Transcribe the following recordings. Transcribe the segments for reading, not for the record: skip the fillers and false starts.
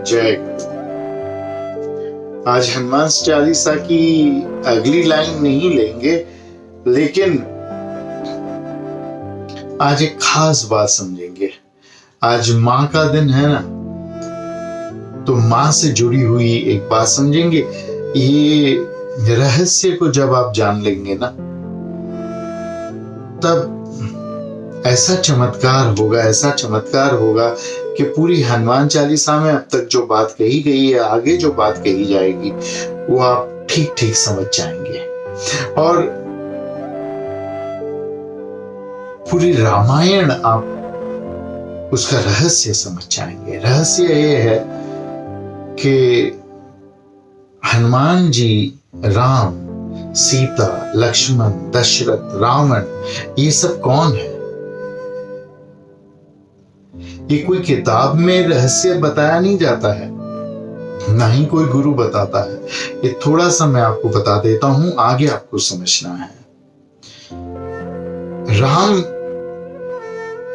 जय गुरु। आज हनुमान चालीसा की अगली लाइन नहीं लेंगे, लेकिन आज एक खास बात समझेंगे। आज माँ का दिन है ना, तो माँ से जुड़ी हुई एक बात समझेंगे। ये रहस्य को जब आप जान लेंगे ना, तब ऐसा चमत्कार होगा कि पूरी हनुमान चालीसा में अब तक जो बात कही गई है, आगे जो बात कही जाएगी, वो आप ठीक ठीक समझ जाएंगे और पूरी रामायण आप उसका रहस्य समझ जाएंगे। रहस्य ये है कि हनुमान जी, राम, सीता, लक्ष्मण, दशरथ, रावण, ये सब कौन है? ये कोई किताब में रहस्य बताया नहीं जाता है, ना ही कोई गुरु बताता है। ये थोड़ा सा मैं आपको बता देता हूं, आगे आपको समझना है। राम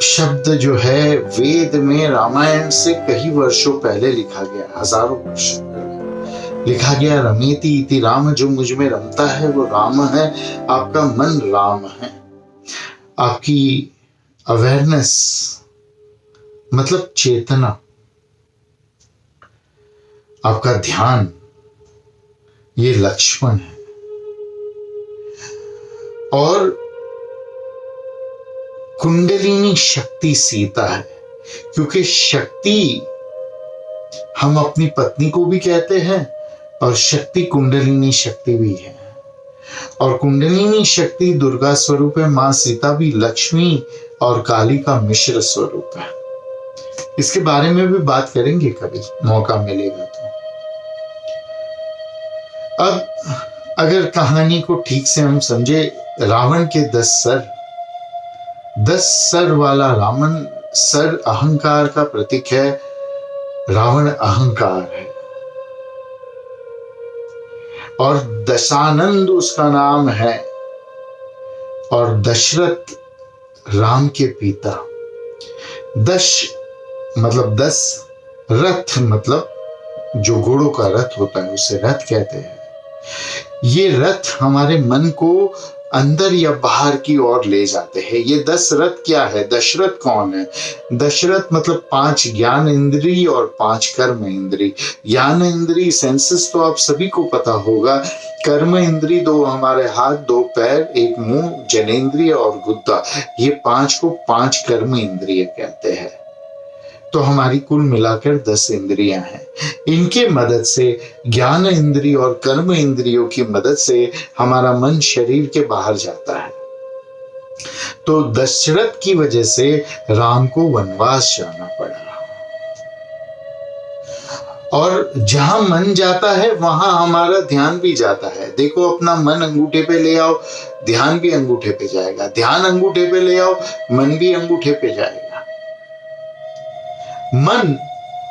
शब्द जो है वेद में रामायण से कई वर्षों पहले लिखा गया, हजारों वर्षों पहले लिखा गया। रमेति इति राम, जो मुझ में रमता है वो राम है। आपका मन राम है, आपकी अवेयरनेस मतलब चेतना, आपका ध्यान, ये लक्ष्मण है। और कुंडलिनी शक्ति सीता है, क्योंकि शक्ति हम अपनी पत्नी को भी कहते हैं और शक्ति कुंडलिनी शक्ति भी है। और कुंडलिनी शक्ति दुर्गा स्वरूप है, मां सीता भी लक्ष्मी और काली का मिश्र स्वरूप है। इसके बारे में भी बात करेंगे कभी मौका मिलेगा तो। अब अगर कहानी को ठीक से हम समझे, रावण के 10 सर वाला रावण, सर अहंकार का प्रतीक है। रावण अहंकार है और दशानंद उसका नाम है। और दशरथ राम के पिता। दश मतलब 10, रथ मतलब जो घोड़ों का रथ होता है उसे रथ कहते हैं। ये रथ हमारे मन को अंदर या बाहर की ओर ले जाते हैं। ये 10 रथ क्या है? दशरथ कौन है? दशरथ मतलब 5 ज्ञान इंद्री और 5 कर्म इंद्री। ज्ञान इंद्री सेंसेस तो आप सभी को पता होगा। कर्म इंद्री 2 हमारे हाथ, 2 पैर, 1 मुंह, जनेंद्रिय और गुद्दा। ये 5 को 5 कर्म इंद्रिय कहते हैं। तो हमारी कुल मिलाकर 10 इंद्रियां हैं। इनके मदद से, ज्ञान इंद्रिय और कर्म इंद्रियों की मदद से हमारा मन शरीर के बाहर जाता है। तो दशरथ की वजह से राम को वनवास जाना पड़ा। और जहां मन जाता है वहां हमारा ध्यान भी जाता है। देखो, अपना मन अंगूठे पे ले आओ, ध्यान भी अंगूठे पे जाएगा। ध्यान अंगूठे पे ले आओ, मन भी अंगूठे पे जाएगा। मन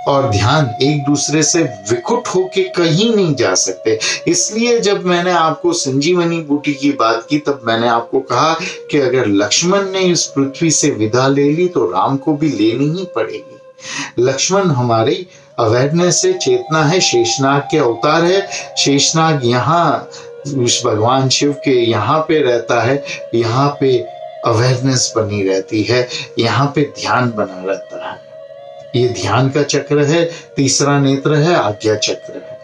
और ध्यान एक दूसरे से विकुट होके कहीं नहीं जा सकते। इसलिए जब मैंने आपको संजीवनी बूटी की बात की, तब मैंने आपको कहा कि अगर लक्ष्मण ने इस पृथ्वी से विदा ले ली तो राम को भी लेनी ही पड़ेगी। लक्ष्मण हमारी अवेयरनेस है, चेतना है, शेषनाग के अवतार है। शेषनाग यहाँ भगवान शिव के यहाँ पे रहता है, यहाँ पे अवेयरनेस बनी रहती है, यहाँ पे ध्यान बना रहता है। ये ध्यान का चक्र है। तीसरा नेत्र है, आज्ञा चक्र है।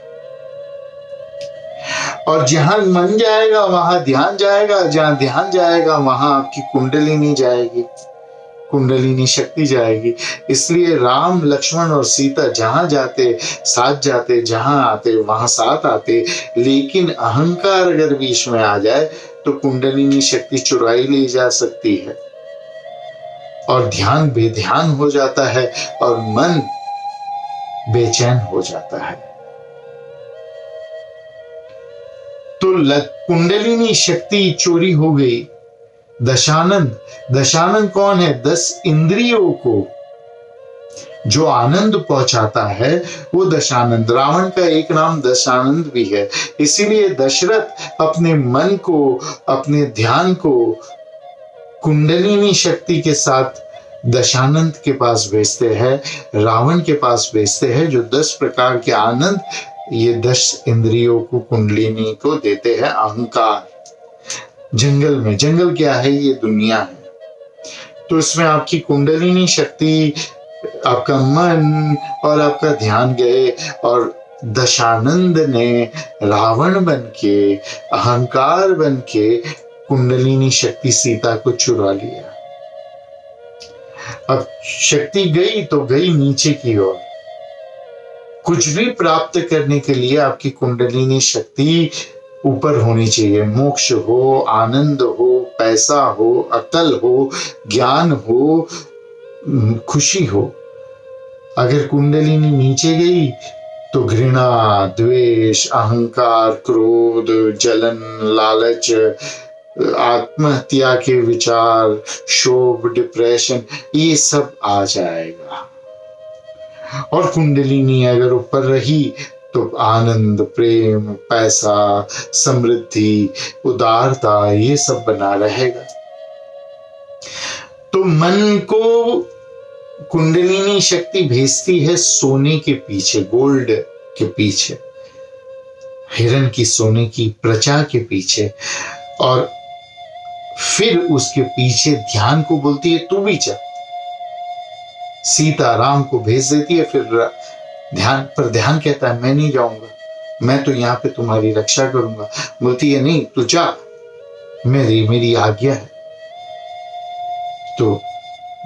और जहां मन जाएगा वहां ध्यान जाएगा, जहां ध्यान जाएगा वहां आपकी कुंडलिनी जाएगी, कुंडलिनी शक्ति जाएगी। इसलिए राम, लक्ष्मण और सीता जहां जाते साथ जाते, जहां आते वहां साथ आते। लेकिन अहंकार अगर बीच में आ जाए तो कुंडलिनी शक्ति चुराई ली जा सकती है और ध्यान बेध्यान हो जाता है और मन बेचैन हो जाता है। तो कुंडलिनी शक्ति चोरी हो गई। दशानंद कौन है? 10 इंद्रियों को जो आनंद पहुंचाता है वो दशानंद। रावण का एक नाम दशानंद भी है। इसीलिए दशरथ अपने मन को, अपने ध्यान को कुंडलिनी शक्ति के साथ दशानंद के पास भेजते हैं, रावण के पास भेजते हैं, जो 10 प्रकार के आनंद ये 10 इंद्रियों को, कुंडलिनी को देते हैं। अहंकार जंगल में, जंगल क्या है? ये दुनिया है। तो इसमें आपकी कुंडलिनी शक्ति, आपका मन और आपका ध्यान गए, और दशानंद ने रावण बन के, अहंकार बन के कुंडलिनी शक्ति सीता को चुरा लिया। अब शक्ति गई तो गई नीचे की ओर। कुछ भी प्राप्त करने के लिए आपकी कुंडलिनी शक्ति ऊपर होनी चाहिए। मोक्ष हो, आनंद हो, पैसा हो, अकल हो, ज्ञान हो, खुशी हो। अगर कुंडलिनी नीचे गई तो घृणा, द्वेष, अहंकार, क्रोध, जलन, लालच, आत्महत्या के विचार, शोक, डिप्रेशन, ये सब आ जाएगा। और कुंडलिनी अगर ऊपर रही तो आनंद, प्रेम, पैसा, समृद्धि, उदारता, ये सब बना रहेगा। तो मन को कुंडलिनी शक्ति भेजती है सोने के पीछे, गोल्ड के पीछे, हिरण की, सोने की प्रजा के पीछे, और फिर उसके पीछे ध्यान को बोलती है तू भी जा। सीता राम को भेज देती है, फिर ध्यान पर ध्यान कहता है मैं नहीं जाऊंगा, मैं तो यहाँ पे तुम्हारी रक्षा करूंगा। बोलती है नहीं तू जा, मेरी आज्ञा है। तो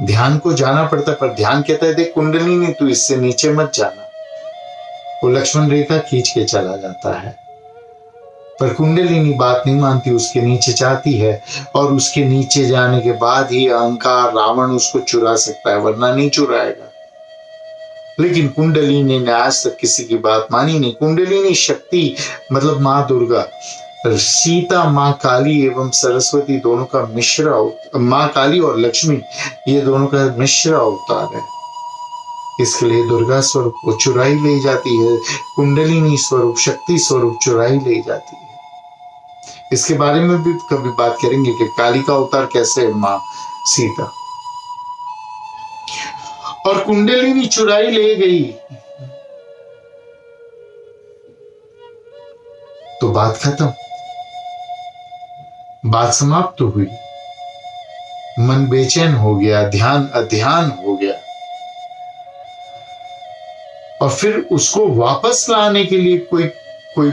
ध्यान को जाना पड़ता, पर ध्यान कहता है देख कुंडलिनी तू इससे नीचे मत जाना। वो लक्ष्मण रेखा खींच के चला जाता है, पर कुंडलिनी बात नहीं मानती, उसके नीचे जाती है, और उसके नीचे जाने के बाद ही अहंकार, रावण उसको चुरा सकता है, वरना नहीं चुराएगा। लेकिन कुंडलिनी ने आज तक किसी की बात मानी नहीं। कुंडलिनी शक्ति मतलब माँ दुर्गा, सीता, माँ काली एवं सरस्वती दोनों का मिश्र, माँ काली और लक्ष्मी ये दोनों का मिश्र अवतार है। इसके लिए दुर्गा स्वरूप को चुराई ले जाती है, कुंडलिनी स्वरूप, शक्ति स्वरूप चुराई ले जाती है। इसके बारे में भी कभी बात करेंगे कि काली का अवतार कैसे है माँ सीता। और कुंडलिनी चुराई ले गई तो बात खत्म, बात समाप्त तो हुई। मन बेचैन हो गया, ध्यान अध्यान हो गया, और फिर उसको वापस लाने के लिए कोई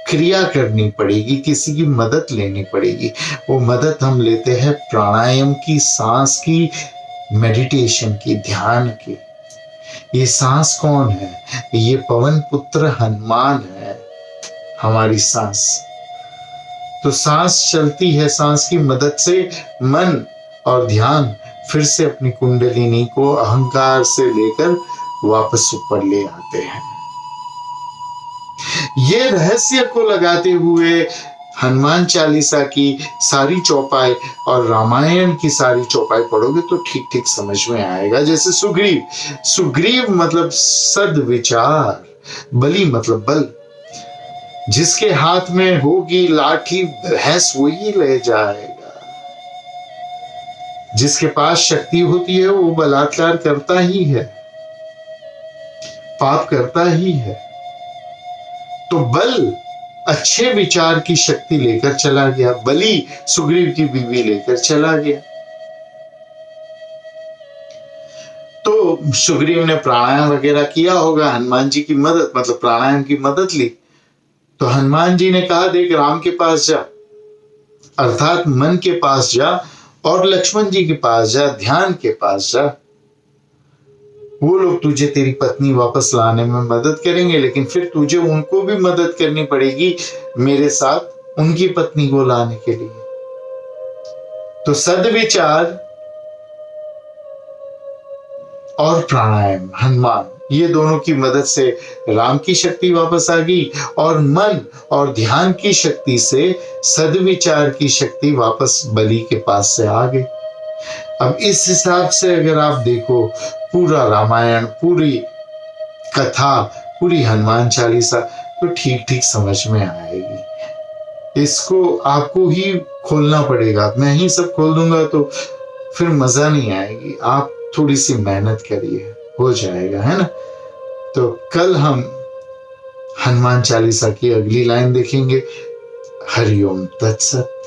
क्रिया करनी पड़ेगी, किसी की मदद लेनी पड़ेगी। वो मदद हम लेते हैं प्राणायाम की, सांस की, मेडिटेशन की, ध्यान की। ये सांस कौन है? ये पवन पुत्र हनुमान है हमारी सांस। तो सांस चलती है, सांस की मदद से मन और ध्यान फिर से अपनी कुंडलिनी को अहंकार से लेकर वापस ऊपर ले आते हैं। ये रहस्य को लगाते हुए हनुमान चालीसा की सारी चौपाई और रामायण की सारी चौपाई पढ़ोगे तो ठीक ठीक समझ में आएगा। जैसे सुग्रीव मतलब सद्विचार, बलि मतलब बल। जिसके हाथ में होगी लाठी भैंस वही ले जाएगा। जिसके पास शक्ति होती है वो बलात्कार करता ही है, पाप करता ही है। तो बल अच्छे विचार की शक्ति लेकर चला गया, बलि सुग्रीव की बीवी लेकर चला गया। तो सुग्रीव ने प्राणायाम वगैरह किया होगा, हनुमान जी की मदद मतलब प्राणायाम की मदद ली। तो हनुमान जी ने कहा देख राम के पास जा, अर्थात मन के पास जा, और लक्ष्मण जी के पास जा, ध्यान के पास जा। वो लोग तुझे तेरी पत्नी वापस लाने में मदद करेंगे, लेकिन फिर तुझे उनको भी मदद करनी पड़ेगी मेरे साथ उनकी पत्नी को लाने के लिए। तो सद्विचार और प्राणायाम, हनुमान, ये दोनों की मदद से राम की शक्ति वापस आ गई, और मन और ध्यान की शक्ति से सद्विचार की शक्ति वापस बलि के पास से आ गई। अब इस हिसाब से अगर आप देखो पूरा रामायण, पूरी कथा, पूरी हनुमान चालीसा, तो ठीक ठीक समझ में आएगी। इसको आपको ही खोलना पड़ेगा, मैं ही सब खोल दूंगा तो फिर मजा नहीं आएगी। आप थोड़ी सी मेहनत करिए, हो जाएगा, है ना। तो कल हम हनुमान चालीसा की अगली लाइन देखेंगे। हरिओम तत्सत।